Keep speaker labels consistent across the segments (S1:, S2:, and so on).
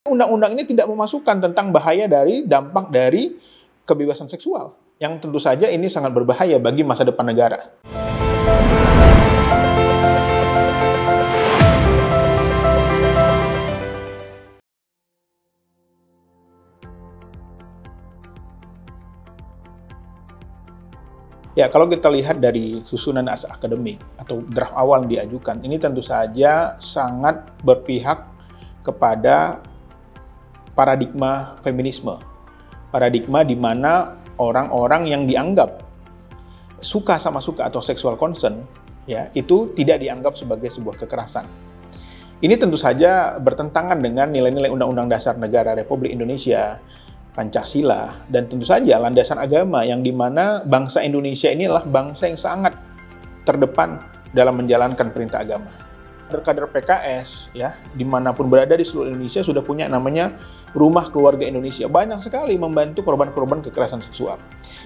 S1: Undang-undang ini tidak memasukkan tentang bahaya dari dampak dari kebebasan seksual, yang tentu saja ini sangat berbahaya bagi masa depan negara. Ya, kalau kita lihat dari susunan naskah akademik atau draft awal yang diajukan, ini tentu saja sangat berpihak kepada paradigma feminisme. Paradigma di mana orang-orang yang dianggap suka sama suka atau sexual consent, ya, itu tidak dianggap sebagai sebuah kekerasan. Ini tentu saja bertentangan dengan nilai-nilai Undang-Undang Dasar Negara Republik Indonesia, Pancasila, dan tentu saja landasan agama yang dimana bangsa Indonesia ini adalah bangsa yang sangat terdepan dalam menjalankan perintah agama. Kader-kader PKS, ya, dimanapun berada di seluruh Indonesia sudah punya namanya Rumah Keluarga Indonesia. Banyak sekali membantu korban-korban kekerasan seksual.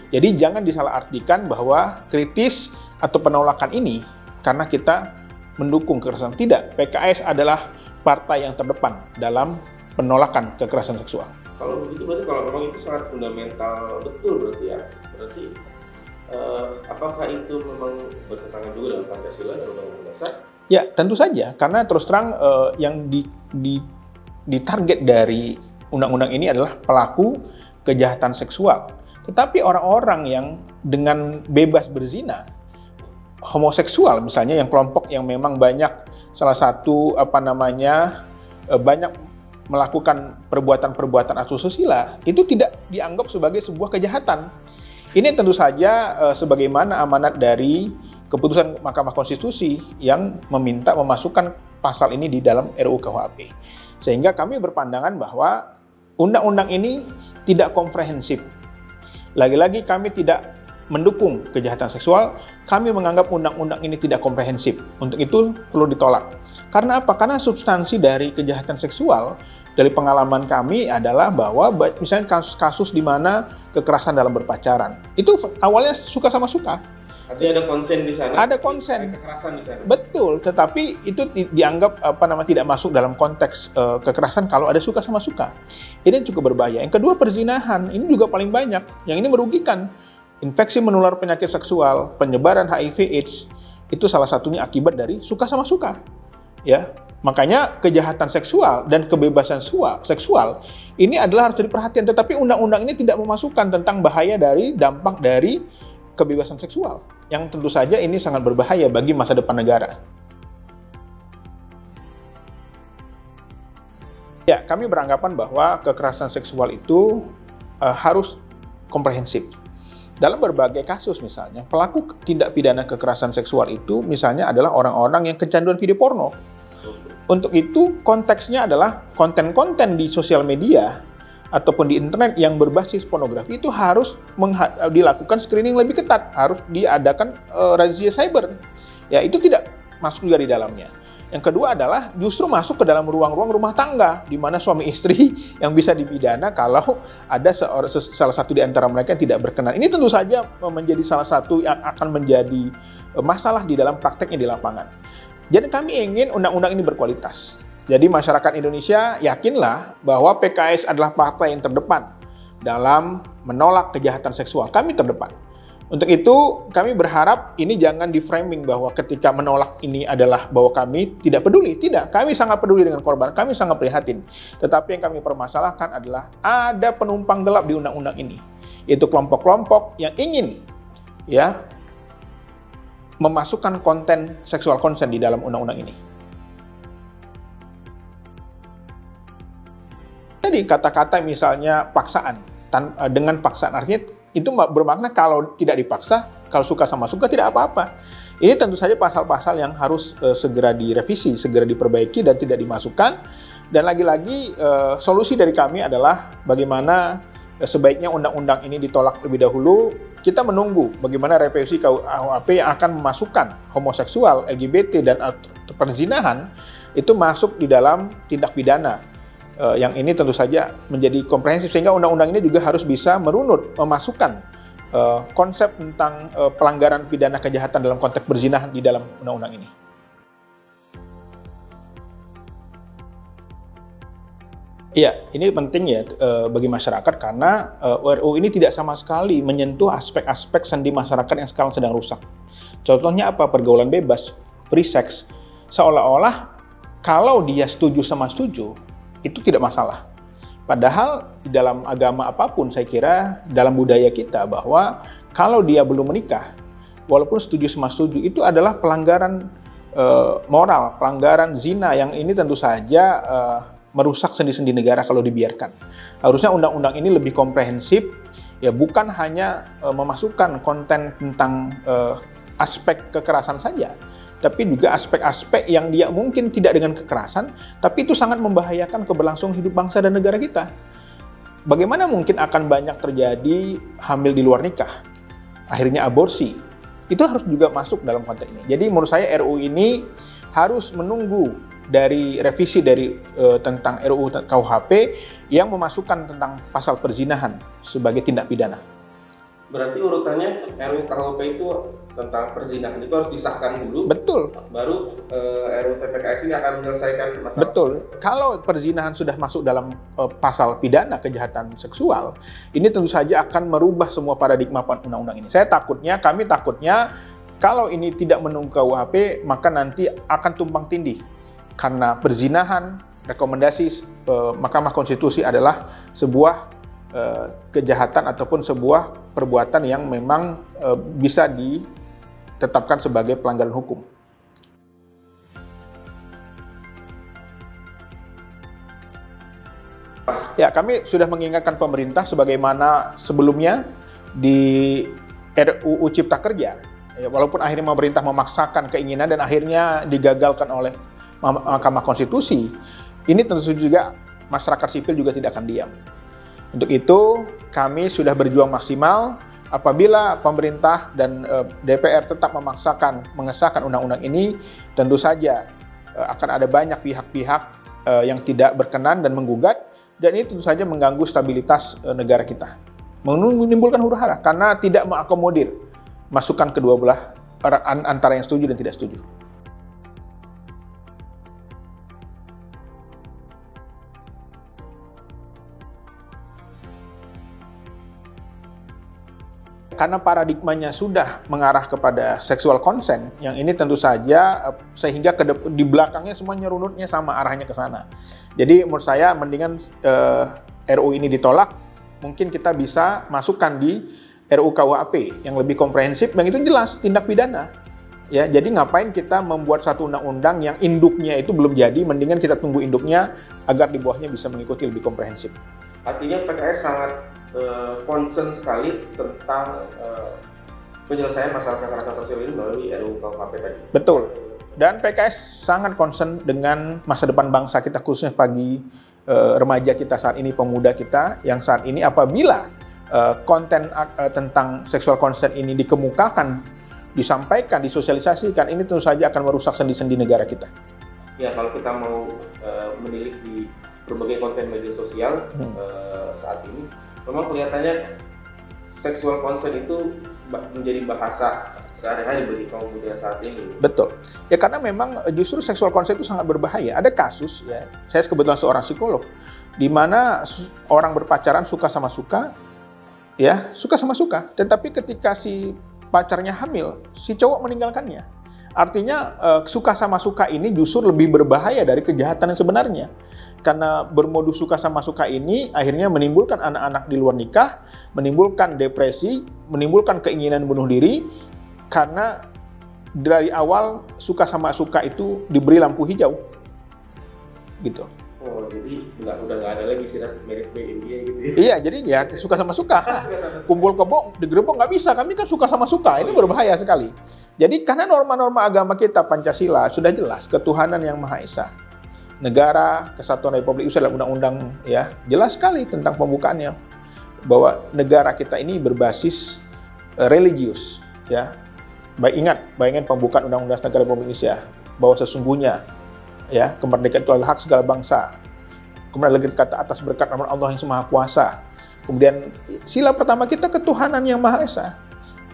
S1: Jadi jangan disalahartikan bahwa kritis atau penolakan ini karena kita mendukung kekerasan. Tidak, PKS adalah partai yang terdepan dalam penolakan kekerasan seksual.
S2: Kalau begitu berarti kalau memang itu sangat fundamental betul berarti ya. Berarti apakah itu memang bertentangan juga dengan Pancasila dan Undang-Undang Dasar?
S1: Ya, tentu saja, karena terus terang yang ditarget dari undang-undang ini adalah pelaku kejahatan seksual. Tetapi orang-orang yang dengan bebas berzina, homoseksual misalnya, yang kelompok yang memang banyak banyak melakukan perbuatan-perbuatan asusila, itu tidak dianggap sebagai sebuah kejahatan. Ini tentu saja sebagaimana amanat dari keputusan Mahkamah Konstitusi yang meminta memasukkan pasal ini di dalam RUU KUHP. Sehingga kami berpandangan bahwa undang-undang ini tidak komprehensif. Lagi-lagi kami tidak mendukung kejahatan seksual, kami menganggap undang-undang ini tidak komprehensif. Untuk itu perlu ditolak. Karena apa? Karena substansi dari kejahatan seksual dari pengalaman kami adalah bahwa misalnya kasus-kasus di mana kekerasan dalam berpacaran, itu awalnya suka sama suka.
S2: Artinya ada konsen di sana.
S1: Ada konsen.
S2: Ada kekerasan di sana.
S1: Betul, tetapi itu dianggap tidak masuk dalam konteks kekerasan kalau ada suka sama suka. Ini cukup berbahaya. Yang kedua, perzinahan. Ini juga paling banyak. Yang ini merugikan. Infeksi menular penyakit seksual, penyebaran HIV/AIDS, itu salah satunya akibat dari suka sama suka. Ya, makanya kejahatan seksual dan kebebasan seksual ini adalah harus jadi perhatian. Tetapi undang-undang ini tidak memasukkan tentang bahaya dari dampak dari kebebasan seksual, yang tentu saja ini sangat berbahaya bagi masa depan negara. Ya, kami beranggapan bahwa kekerasan seksual itu harus komprehensif. Dalam berbagai kasus misalnya, pelaku tindak pidana kekerasan seksual itu misalnya adalah orang-orang yang kecanduan video porno. Untuk itu konteksnya adalah konten-konten di sosial media ataupun di internet yang berbasis pornografi itu harus dilakukan screening lebih ketat, harus diadakan razia cyber. Ya, itu tidak masuk juga di dalamnya. Yang kedua adalah justru masuk ke dalam ruang-ruang rumah tangga, di mana suami istri yang bisa dipidana kalau ada salah satu di antara mereka yang tidak berkenan. Ini tentu saja menjadi salah satu yang akan menjadi masalah di dalam prakteknya di lapangan. Jadi kami ingin undang-undang ini berkualitas. Jadi masyarakat Indonesia yakinlah bahwa PKS adalah partai yang terdepan dalam menolak kejahatan seksual. Kami terdepan. Untuk itu, kami berharap ini jangan di-framing bahwa ketika menolak ini adalah bahwa kami tidak peduli. Tidak, kami sangat peduli dengan korban, kami sangat prihatin. Tetapi yang kami permasalahkan adalah ada penumpang gelap di undang-undang ini. Yaitu kelompok-kelompok yang ingin memasukkan konten sexual consent di dalam undang-undang ini. Jadi kata-kata misalnya paksaan, dengan paksaan artinya itu bermakna kalau tidak dipaksa, kalau suka sama suka tidak apa-apa. Ini tentu saja pasal-pasal yang harus segera direvisi, segera diperbaiki dan tidak dimasukkan. Dan lagi-lagi solusi dari kami adalah bagaimana sebaiknya undang-undang ini ditolak terlebih dahulu. Kita menunggu bagaimana revisi KUHP yang akan memasukkan homoseksual, LGBT dan perzinahan itu masuk di dalam tindak pidana. Yang ini tentu saja menjadi komprehensif sehingga undang-undang ini juga harus bisa merunut, memasukkan konsep tentang pelanggaran pidana kejahatan dalam konteks berzinahan di dalam undang-undang ini. Iya, ini penting ya bagi masyarakat karena RUU ini tidak sama sekali menyentuh aspek-aspek sendi masyarakat yang sekarang sedang rusak. Contohnya apa? Pergaulan bebas, free sex. Seolah-olah kalau dia setuju sama setuju, itu tidak masalah. Padahal di dalam agama apapun, saya kira dalam budaya kita bahwa kalau dia belum menikah, walaupun setuju sama setuju, itu adalah pelanggaran moral, pelanggaran zina yang ini tentu saja merusak sendi-sendi negara kalau dibiarkan. Harusnya undang-undang ini lebih komprehensif, ya bukan hanya memasukkan konten tentang aspek kekerasan saja, tapi juga aspek-aspek yang dia mungkin tidak dengan kekerasan, tapi itu sangat membahayakan keberlangsungan hidup bangsa dan negara kita. Bagaimana mungkin akan banyak terjadi hamil di luar nikah, akhirnya aborsi, itu harus juga masuk dalam konteks ini. Jadi menurut saya RUU ini harus menunggu dari revisi dari tentang RUU KUHP yang memasukkan tentang pasal perzinahan sebagai tindak pidana.
S2: Berarti urutannya RUU KUHP itu tentang perzinahan itu harus disahkan dulu.
S1: Betul.
S2: Baru RUU TPKS ini akan menyelesaikan masalah.
S1: Betul. Kalau perzinahan sudah masuk dalam pasal pidana kejahatan seksual, ini tentu saja akan merubah semua paradigma undang-undang ini. Kami takutnya kalau ini tidak menunggu KUHP, maka nanti akan tumpang tindih. Karena perzinahan, rekomendasi Mahkamah Konstitusi adalah sebuah kejahatan ataupun sebuah perbuatan yang memang bisa ditetapkan sebagai pelanggaran hukum. Ya, kami sudah mengingatkan pemerintah sebagaimana sebelumnya di RUU Cipta Kerja. Ya, walaupun akhirnya pemerintah memaksakan keinginan dan akhirnya digagalkan oleh Mahkamah Konstitusi, ini tentu juga masyarakat sipil juga tidak akan diam. Untuk itu, kami sudah berjuang maksimal. Apabila pemerintah dan DPR tetap memaksakan mengesahkan undang-undang ini, tentu saja akan ada banyak pihak-pihak yang tidak berkenan dan menggugat, dan ini tentu saja mengganggu stabilitas negara kita. Menimbulkan huru-hara karena tidak mengakomodir masukan kedua belah antara yang setuju dan tidak setuju. Karena paradigmanya sudah mengarah kepada sexual consent, yang ini tentu saja sehingga di belakangnya semua nyerunutnya sama, arahnya ke sana. Jadi menurut saya mendingan RUU ini ditolak, mungkin kita bisa masukkan di RUU KUHP yang lebih komprehensif, yang itu jelas tindak pidana. Ya, jadi ngapain kita membuat satu undang-undang yang induknya itu belum jadi, mendingan kita tunggu induknya agar di bawahnya bisa mengikuti lebih komprehensif.
S2: Artinya PKS sangat concern sekali tentang penyelesaian masalah kekerasan seksual ini melalui RUU KUHP tadi.
S1: Betul. Dan PKS sangat concern dengan masa depan bangsa kita, khususnya bagi remaja kita saat ini, pemuda kita yang saat ini apabila konten tentang sexual consent ini dikemukakan, disampaikan, disosialisasikan, ini tentu saja akan merusak sendi-sendi negara kita.
S2: Ya, kalau kita mau menilik di berbagai konten media sosial saat ini, memang kelihatannya sexual consent itu menjadi bahasa sehari-hari bagi kaum muda saat ini.
S1: Betul. Ya karena memang justru sexual consent itu sangat berbahaya. Ada kasus ya, saya kebetulan seorang psikolog, di mana orang berpacaran suka sama suka, tetapi ketika si pacarnya hamil, si cowok meninggalkannya. Artinya suka sama suka ini justru lebih berbahaya dari kejahatan yang sebenarnya. Karena bermodus suka sama suka ini akhirnya menimbulkan anak-anak di luar nikah, menimbulkan depresi, menimbulkan keinginan bunuh diri, karena dari awal suka sama suka itu diberi lampu hijau. Gitu.
S2: Oh, jadi udah nggak ada lagi sih mirip India gitu ya?
S1: Iya, jadi ya suka sama suka. Kumpul kebo, digerebek nggak bisa. Kami kan suka sama suka. Ini berbahaya sekali. Jadi karena norma-norma agama kita Pancasila sudah jelas ketuhanan yang Maha Esa. Negara Kesatuan Republik Indonesia dalam undang-undang ya jelas sekali tentang pembukaannya bahwa negara kita ini berbasis religius ya. Bayangin pembukaan Undang-Undang Negara Republik Indonesia bahwa sesungguhnya ya kemerdekaan itu adalah hak segala bangsa. Kemudian lagi kata atas berkat nama Allah yang Maha Kuasa. Kemudian sila pertama kita ketuhanan yang Maha Esa.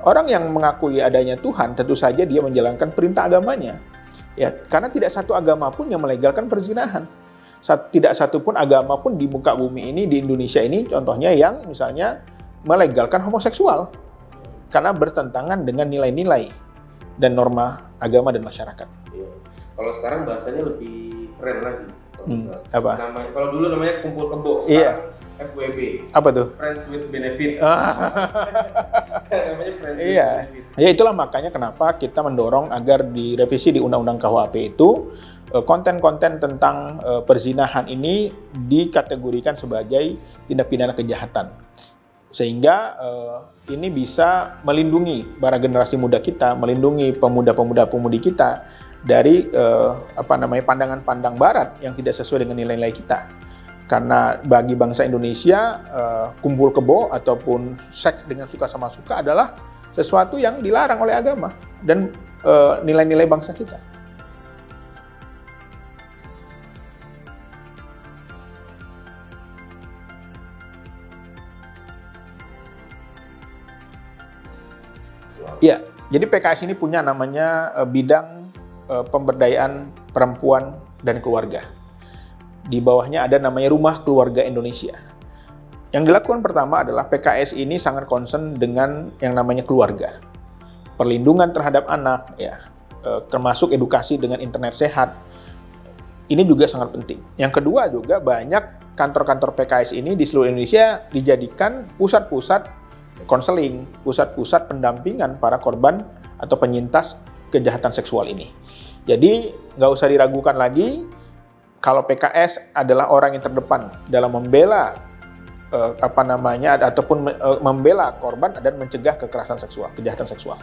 S1: Orang yang mengakui adanya Tuhan tentu saja dia menjalankan perintah agamanya. Ya, karena tidak satu agama pun yang melegalkan perzinahan. tidak satu pun agama pun di muka bumi ini, di Indonesia ini contohnya yang misalnya melegalkan homoseksual karena bertentangan dengan nilai-nilai dan norma agama dan masyarakat.
S2: Iya. Kalau sekarang bahasanya lebih keren lagi.
S1: Apa?
S2: Kalau dulu namanya kumpul kebo, sekarang FWB.
S1: Apa tuh?
S2: Friends with Benefit. Namanya Friends with Benefit.
S1: Ya itulah makanya kenapa kita mendorong agar direvisi di Undang-Undang KUHP itu konten-konten tentang perzinahan ini dikategorikan sebagai tindak pidana kejahatan. Sehingga ini bisa melindungi para generasi muda kita, melindungi pemuda-pemudi kita dari pandangan-pandang barat yang tidak sesuai dengan nilai-nilai kita. Karena bagi bangsa Indonesia, kumpul kebo ataupun seks dengan suka sama suka adalah sesuatu yang dilarang oleh agama dan nilai-nilai bangsa kita. Ya, jadi PKS ini punya namanya bidang pemberdayaan perempuan dan keluarga. Di bawahnya ada namanya Rumah Keluarga Indonesia. Yang dilakukan pertama adalah PKS ini sangat concern dengan yang namanya keluarga. Perlindungan terhadap anak, ya, termasuk edukasi dengan internet sehat. Ini juga sangat penting. Yang kedua juga banyak kantor-kantor PKS ini di seluruh Indonesia dijadikan pusat-pusat konseling, pusat-pusat pendampingan para korban atau penyintas kejahatan seksual ini. Jadi nggak usah diragukan lagi kalau PKS adalah orang yang terdepan dalam membela ataupun membela korban dan mencegah kekerasan seksual, kejahatan seksual.